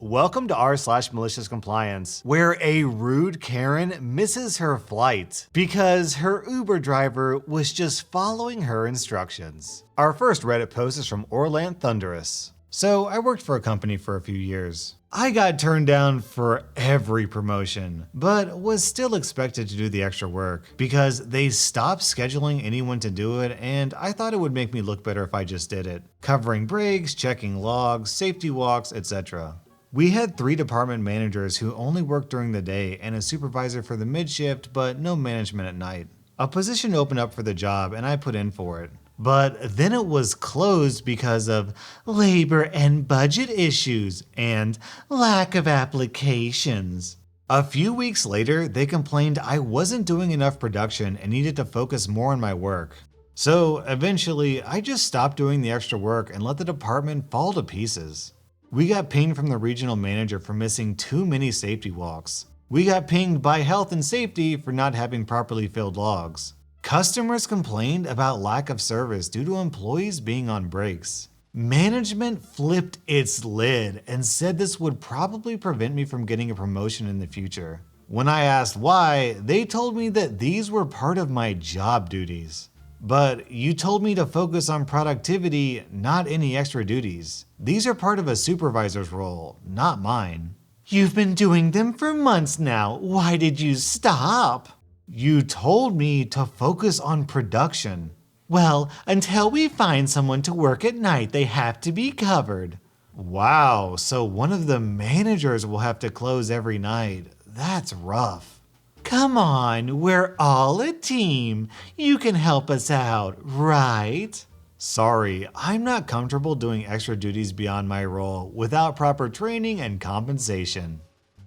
Welcome to r/Maliciouscompliance, where a rude Karen misses her flight because her Uber driver was just following her instructions. Our first Reddit post is from Orland Thunderous. So I worked for a company for a few years. I got turned down for every promotion, but was still expected to do the extra work because they stopped scheduling anyone to do it, and I thought it would make me look better if I just did it, covering breaks, checking logs, safety walks, etc. We had 3 department managers who only worked during the day and a supervisor for the mid-shift, but no management at night. A position opened up for the job and I put in for it. But then it was closed because of labor and budget issues and lack of applications. A few weeks later, they complained I wasn't doing enough production and needed to focus more on my work. So eventually, I just stopped doing the extra work and let the department fall to pieces. We got pinged from the regional manager for missing too many safety walks. We got pinged by health and safety for not having properly filled logs. Customers complained about lack of service due to employees being on breaks. Management flipped its lid and said this would probably prevent me from getting a promotion in the future. When I asked why, they told me that these were part of my job duties. But you told me to focus on productivity, not any extra duties. These are part of a supervisor's role, not mine. You've been doing them for months now. Why did you stop? You told me to focus on production. Well, until we find someone to work at night, they have to be covered. Wow, so one of the managers will have to close every night. That's rough. Come on, we're all a team. You can help us out, right? Sorry, I'm not comfortable doing extra duties beyond my role without proper training and compensation.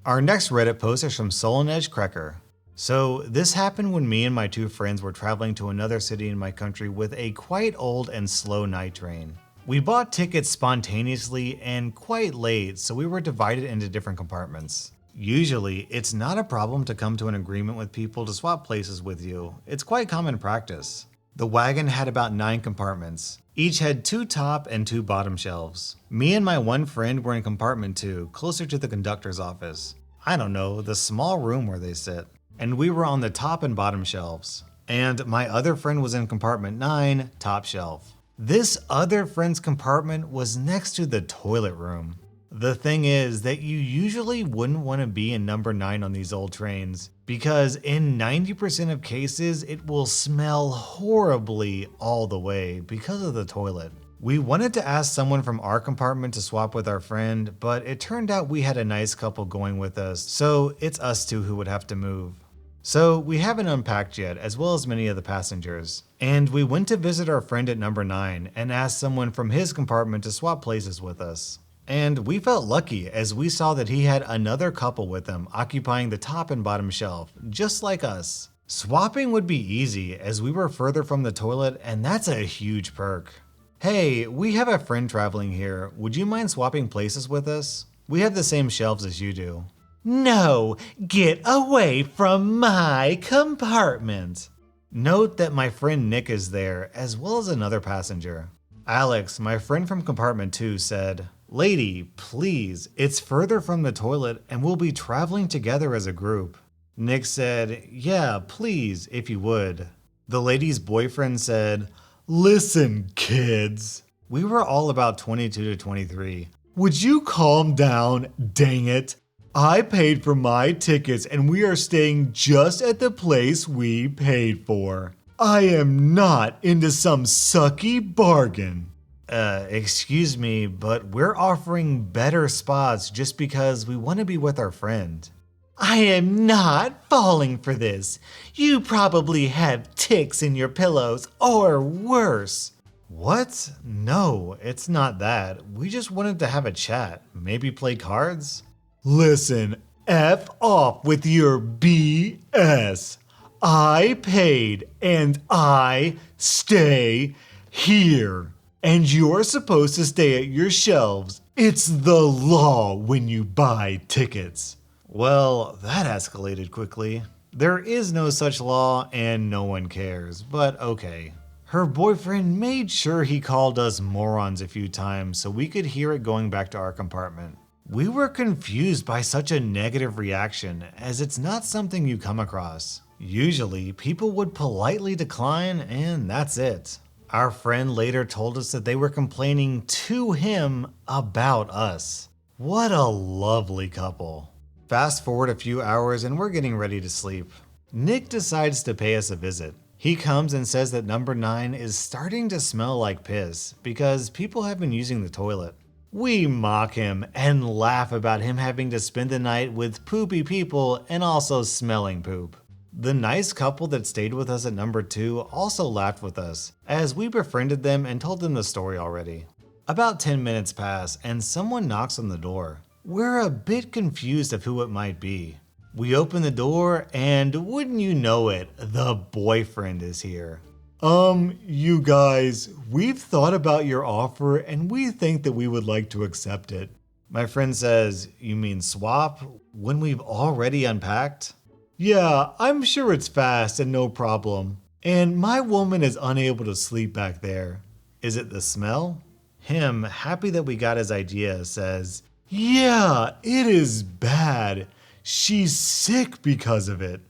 Our next Reddit post is from Solange Krecker. So this happened when me and my 2 friends were traveling to another city in my country with a quite old and slow night train. We bought tickets spontaneously and quite late, so we were divided into different compartments. Usually, it's not a problem to come to an agreement with people to swap places with you. It's quite common practice. The wagon had about 9 compartments. Each had 2 top and 2 bottom shelves. Me and my one friend were in compartment 2, closer to the conductor's office. I don't know, the small room where they sit. And we were on the top and bottom shelves. And my other friend was in compartment 9, top shelf. This other friend's compartment was next to the toilet room. The thing is that you usually wouldn't want to be in number 9 on these old trains because in 90% of cases it will smell horribly all the way because of the toilet. We wanted to ask someone from our compartment to swap with our friend, but it turned out we had a nice couple going with us, so it's us 2 who would have to move. So we haven't unpacked yet, as well as many of the passengers. And we went to visit our friend at number 9 and asked someone from his compartment to swap places with us. And we felt lucky as we saw that he had another couple with him occupying the top and bottom shelf, just like us. Swapping would be easy as we were further from the toilet, and that's a huge perk. Hey, we have a friend traveling here. Would you mind swapping places with us? We have the same shelves as you do. No, get away from my compartment. Note that my friend Nick is there, as well as another passenger. Alex, my friend from compartment 2, said, "Lady, please, it's further from the toilet and we'll be traveling together as a group." Nick said, "Yeah, please, if you would." The lady's boyfriend said, "Listen, kids." We were all about 22 to 23. "Would you calm down, dang it? I paid for my tickets and we are staying just at the place we paid for. I am not into some sucky bargain." Excuse me, but we're offering better spots just because we want to be with our friend. I am not falling for this. You probably have ticks in your pillows or worse. What? No, it's not that. We just wanted to have a chat, maybe play cards. Listen, F off with your BS. I paid and I stay here. And you're supposed to stay at your shelves. It's the law when you buy tickets. Well, that escalated quickly. There is no such law and no one cares, but okay. Her boyfriend made sure he called us morons a few times so we could hear it going back to our compartment. We were confused by such a negative reaction, as it's not something you come across. Usually, people would politely decline and that's it. Our friend later told us that they were complaining to him about us. What a lovely couple. Fast forward a few hours and we're getting ready to sleep. Nick decides to pay us a visit. He comes and says that number 9 is starting to smell like piss because people have been using the toilet. We mock him and laugh about him having to spend the night with poopy people and also smelling poop. The nice couple that stayed with us at number 2 also laughed with us, as we befriended them and told them the story already. About 10 minutes pass and someone knocks on the door. We're a bit confused of who it might be. We open the door and wouldn't you know it, the boyfriend is here. You guys, we've thought about your offer and we think that we would like to accept it. My friend says, you mean swap? When we've already unpacked? Yeah, I'm sure it's fast and no problem. And my woman is unable to sleep back there. Is it the smell? Him, happy that we got his idea, says, yeah, it is bad. She's sick because of it.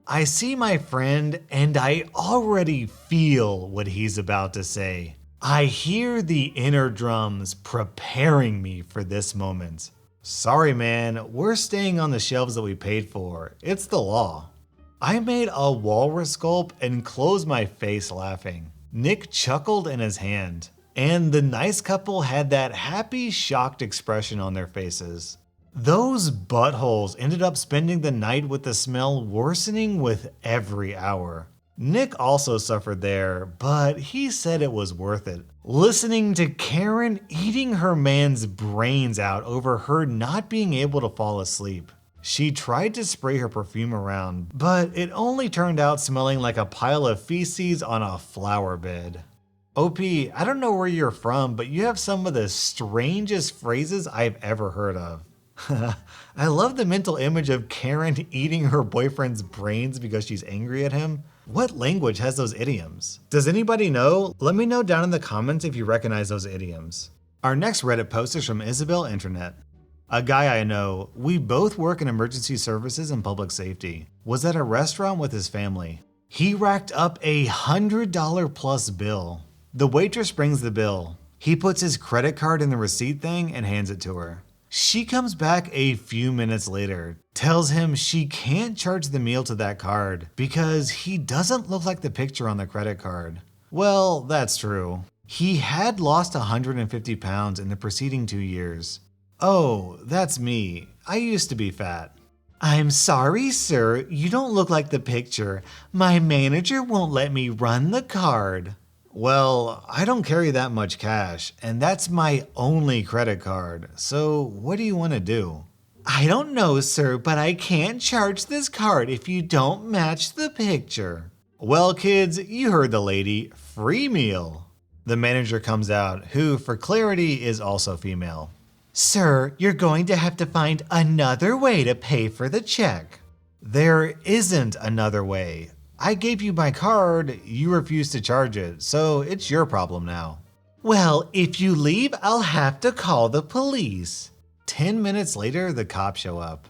I see my friend and I already feel what he's about to say. I hear the inner drums preparing me for this moment. Sorry man, we're staying on the shelves that we paid for. It's the law. I made a walrus gulp and closed my face laughing. Nick chuckled in his hand, and the nice couple had that happy, shocked expression on their faces. Those buttholes ended up spending the night with the smell worsening with every hour. Nick also suffered there, but he said it was worth it. Listening to Karen eating her man's brains out over her not being able to fall asleep. She tried to spray her perfume around, but it only turned out smelling like a pile of feces on a flower bed. OP, I don't know where you're from, but you have some of the strangest phrases I've ever heard of. I love the mental image of Karen eating her boyfriend's brains because she's angry at him. What language has those idioms? Does anybody know? Let me know down in the comments if you recognize those idioms. Our next Reddit post is from Isabel Internet. A guy I know, we both work in emergency services and public safety, was at a restaurant with his family. He racked up $100 plus bill. The waitress brings the bill. He puts his credit card in the receipt thing and hands it to her. She comes back a few minutes later, tells him she can't charge the meal to that card because he doesn't look like the picture on the credit card. Well, that's true. He had lost 150 pounds in the preceding 2 years. Oh, that's me. I used to be fat. I'm sorry, sir. You don't look like the picture. My manager won't let me run the card. Well, I don't carry that much cash, and that's my only credit card, so what do you want to do? I don't know, sir, but I can't charge this card if you don't match the picture. Well, kids, you heard the lady. Free meal. The manager comes out, who, for clarity, is also female. Sir, you're going to have to find another way to pay for the check. There isn't another way. I gave you my card, you refused to charge it, so it's your problem now. Well, if you leave, I'll have to call the police. 10 minutes later, the cops show up.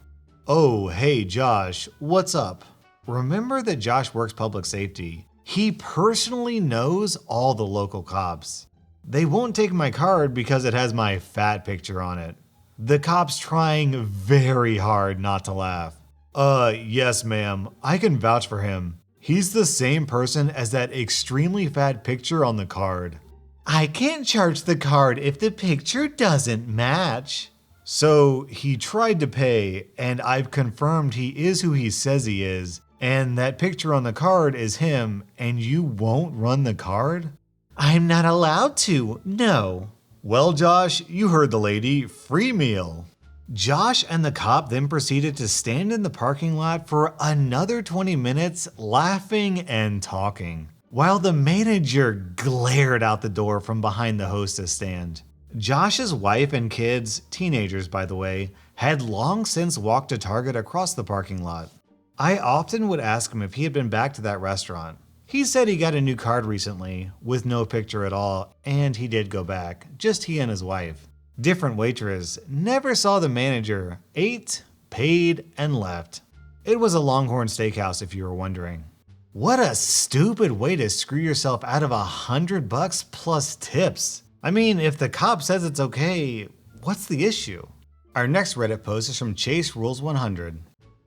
Oh, hey Josh, what's up? Remember that Josh works public safety. He personally knows all the local cops. They won't take my card because it has my fat picture on it. The cop's trying very hard not to laugh. Yes ma'am, I can vouch for him. He's the same person as that extremely fat picture on the card. I can't charge the card if the picture doesn't match. So he tried to pay, and I've confirmed he is who he says he is, and that picture on the card is him, and you won't run the card? I'm not allowed to, no. Well, Josh, you heard the lady. Free meal. Josh and the cop then proceeded to stand in the parking lot for another 20 minutes laughing and talking, while the manager glared out the door from behind the hostess stand. Josh's wife and kids, teenagers by the way, had long since walked to Target across the parking lot. I often would ask him if he had been back to that restaurant. He said he got a new card recently, with no picture at all, and he did go back, just he and his wife. Different waitress, never saw the manager, ate, paid, and left. It was a Longhorn Steakhouse if you were wondering. What a stupid way to screw yourself out of $100 plus tips. I mean, if the cop says it's okay, what's the issue? Our next Reddit post is from Chase Rules 100.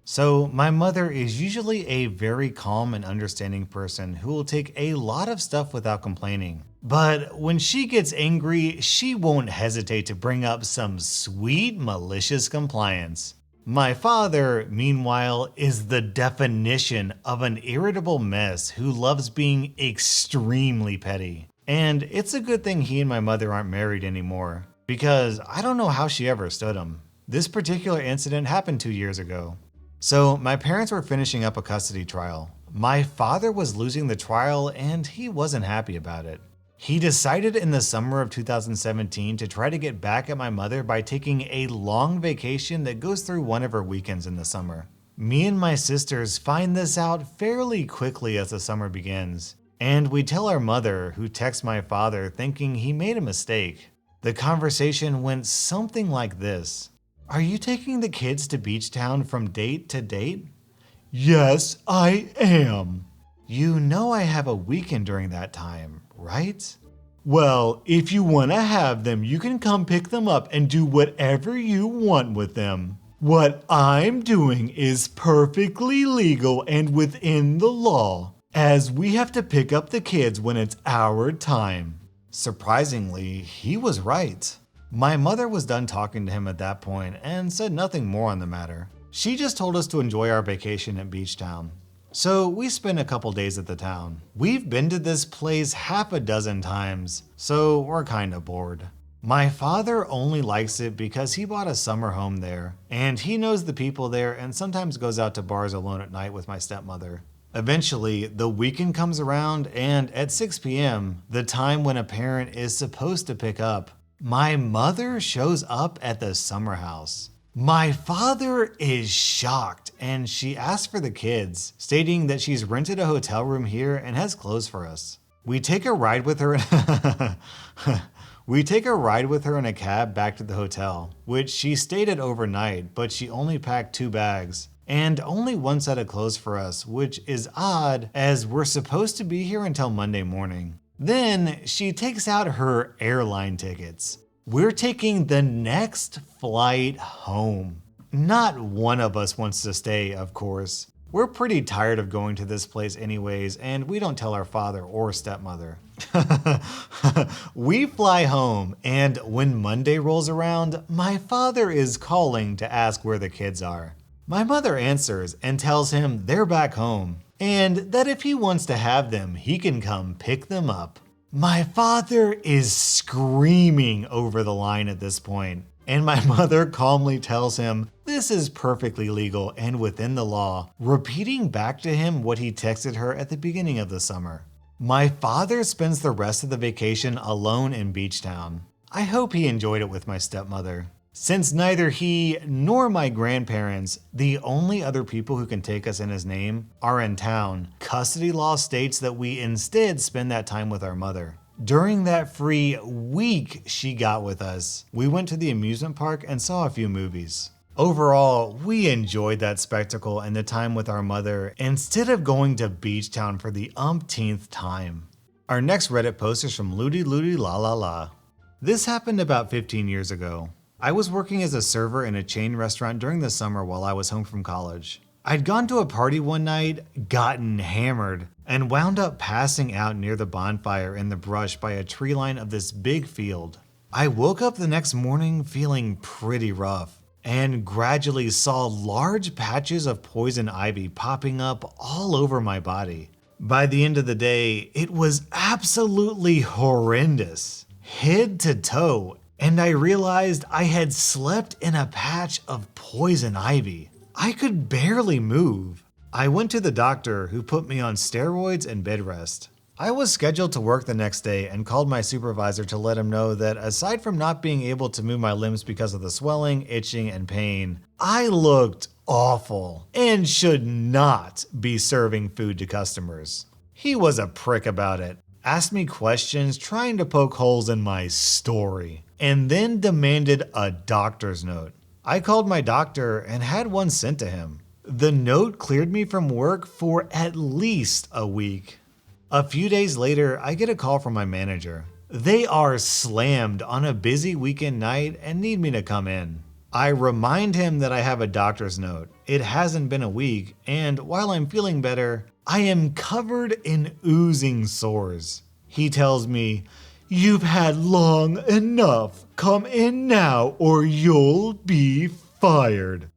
So, my mother is usually a very calm and understanding person who will take a lot of stuff without complaining. But when she gets angry, she won't hesitate to bring up some sweet malicious compliance. My father, meanwhile, is the definition of an irritable mess who loves being extremely petty. And it's a good thing he and my mother aren't married anymore, because I don't know how she ever stood him. This particular incident happened 2 years ago. So my parents were finishing up a custody trial. My father was losing the trial and he wasn't happy about it. He decided in the summer of 2017 to try to get back at my mother by taking a long vacation that goes through one of her weekends in the summer. Me and my sisters find this out fairly quickly as the summer begins, and we tell our mother, who texts my father thinking he made a mistake. The conversation went something like this. "Are you taking the kids to Beach Town from date to date?" "Yes, I am." "You know I have a weekend during that time, right?" "Well, if you want to have them, you can come pick them up and do whatever you want with them. What I'm doing is perfectly legal and within the law, as we have to pick up the kids when it's our time." Surprisingly, he was right. My mother was done talking to him at that point and said nothing more on the matter. She just told us to enjoy our vacation at Beach Town. So we spent a couple days at the town. We've been to this place half a dozen times, so we're kinda bored. My father only likes it because he bought a summer home there, and he knows the people there and sometimes goes out to bars alone at night with my stepmother. Eventually, the weekend comes around, and at 6 p.m., the time when a parent is supposed to pick up, my mother shows up at the summer house. My father is shocked, and she asks for the kids, stating that she's rented a hotel room here and has clothes for us. We take a ride with her in a cab back to the hotel, which she stayed at overnight, but she only packed 2 bags and only 1 set of clothes for us, which is odd as we're supposed to be here until Monday morning. Then she takes out her airline tickets. We're taking the next flight home. Not one of us wants to stay, of course. We're pretty tired of going to this place anyways, and we don't tell our father or stepmother. We fly home, and when Monday rolls around, my father is calling to ask where the kids are. My mother answers and tells him they're back home, and that if he wants to have them, he can come pick them up. My father is screaming over the line at this point, and my mother calmly tells him this is perfectly legal and within the law, repeating back to him what he texted her at the beginning of the summer. My father spends the rest of the vacation alone in Beach Town. I hope he enjoyed it with my stepmother. Since neither he nor my grandparents, the only other people who can take us in his name, are in town, custody law states that we instead spend that time with our mother. During that free week she got with us, we went to the amusement park and saw a few movies. Overall, we enjoyed that spectacle and the time with our mother instead of going to Beach Town for the umpteenth time. Our next Reddit post is from Lootylootylalala. This happened about 15 years ago. I was working as a server in a chain restaurant during the summer while I was home from college. I'd gone to a party one night, gotten hammered, and wound up passing out near the bonfire in the brush by a tree line of this big field. I woke up the next morning feeling pretty rough, and gradually saw large patches of poison ivy popping up all over my body. By the end of the day, it was absolutely horrendous, head to toe, and I realized I had slept in a patch of poison ivy. I could barely move. I went to the doctor, who put me on steroids and bed rest. I was scheduled to work the next day and called my supervisor to let him know that aside from not being able to move my limbs because of the swelling, itching, and pain, I looked awful and should not be serving food to customers. He was a prick about it, asked me questions trying to poke holes in my story. and then demanded a doctor's note. I called my doctor and had one sent to him. The note cleared me from work for at least a week. A few days later, I get a call from my manager. They are slammed on a busy weekend night and need me to come in. I remind him that I have a doctor's note. It hasn't been a week, and while I'm feeling better, I am covered in oozing sores. He tells me, "You've had long enough. Come in now or you'll be fired."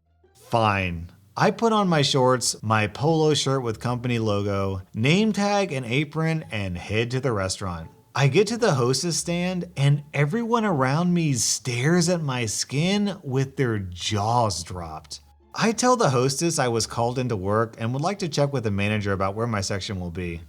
Fine. I put on my shorts, my polo shirt with company logo, name tag and apron, and head to the restaurant. I get to the hostess stand and everyone around me stares at my skin with their jaws dropped. I tell the hostess I was called into work and would like to check with the manager about where my section will be.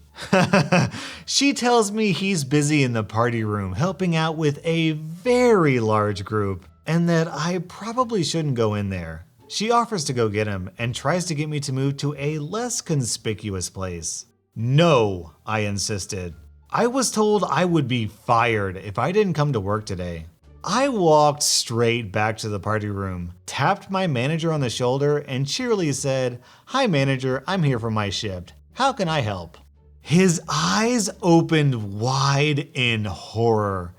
She tells me he's busy in the party room helping out with a very large group and that I probably shouldn't go in there. She offers to go get him and tries to get me to move to a less conspicuous place. No, I insisted. I was told I would be fired if I didn't come to work today. I walked straight back to the party room, tapped my manager on the shoulder, and cheerily said, "Hi manager, I'm here for my shift. How can I help?" His eyes opened wide in horror,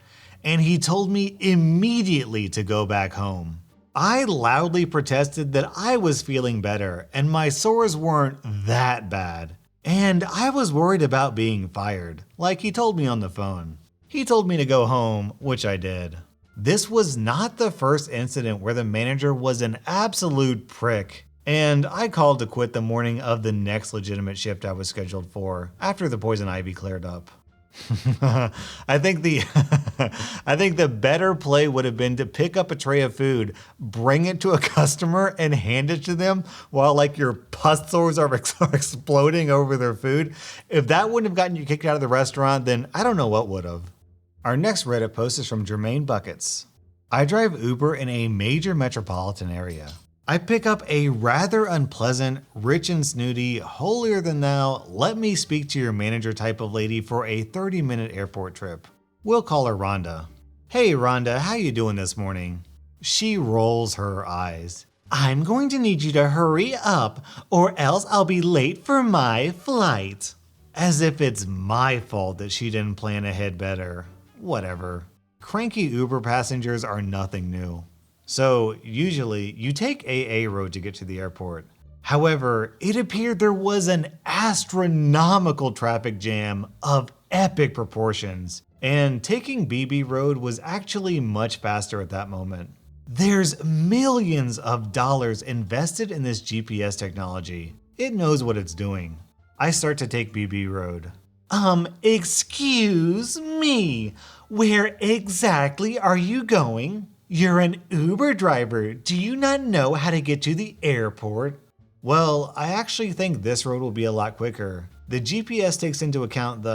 and he told me immediately to go back home. I loudly protested that I was feeling better and my sores weren't that bad. And I was worried about being fired, like he told me on the phone. He told me to go home, which I did. This was not the first incident where the manager was an absolute prick, and I called to quit the morning of the next legitimate shift I was scheduled for after the poison ivy cleared up. I think the better play would have been to pick up a tray of food, bring it to a customer, and hand it to them while like your pus sores are exploding over their food. If that wouldn't have gotten you kicked out of the restaurant, then I don't know what would have. Our next Reddit post is from Jermaine Buckets. I drive Uber in a major metropolitan area. I pick up a rather unpleasant, rich and snooty, holier than thou, let me speak to your manager type of lady for a 30-minute airport trip. We'll call her Rhonda. "Hey Rhonda, how you doing this morning?" She rolls her eyes. "I'm going to need you to hurry up or else I'll be late for my flight." As if it's my fault that she didn't plan ahead better. Whatever. Cranky Uber passengers are nothing new. So usually you take AA road to get to the airport. However, it appeared there was an astronomical traffic jam of epic proportions, and taking BB road was actually much faster at that moment. There's millions of dollars invested in this GPS technology. It knows what it's doing. I start to take BB road. Excuse me, where exactly are you going? You're an Uber driver. Do you not know how to get to the airport? Well, I actually think this road will be a lot quicker. The GPS takes into account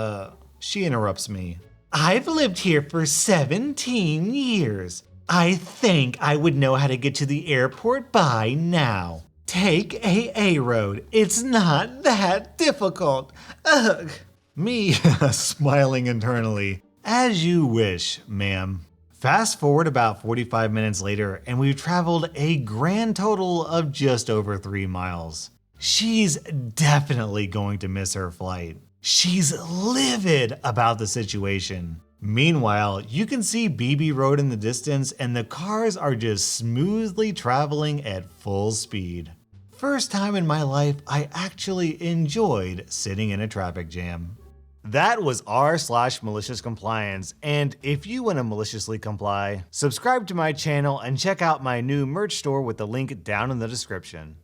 She interrupts me. "I've lived here for 17 years. I think I would know how to get to the airport by now. Take AA road. It's not that difficult. Ugh." Me smiling internally. "As you wish, ma'am." Fast forward about 45 minutes later, and we've traveled a grand total of just over 3 miles. She's definitely going to miss her flight. She's livid about the situation. Meanwhile, you can see BB Road in the distance, and the cars are just smoothly traveling at full speed. First time in my life I actually enjoyed sitting in a traffic jam. That was rSlash_Maliciouscompliance, and if you want to maliciously comply, subscribe to my channel and check out my new merch store with the link down in the description.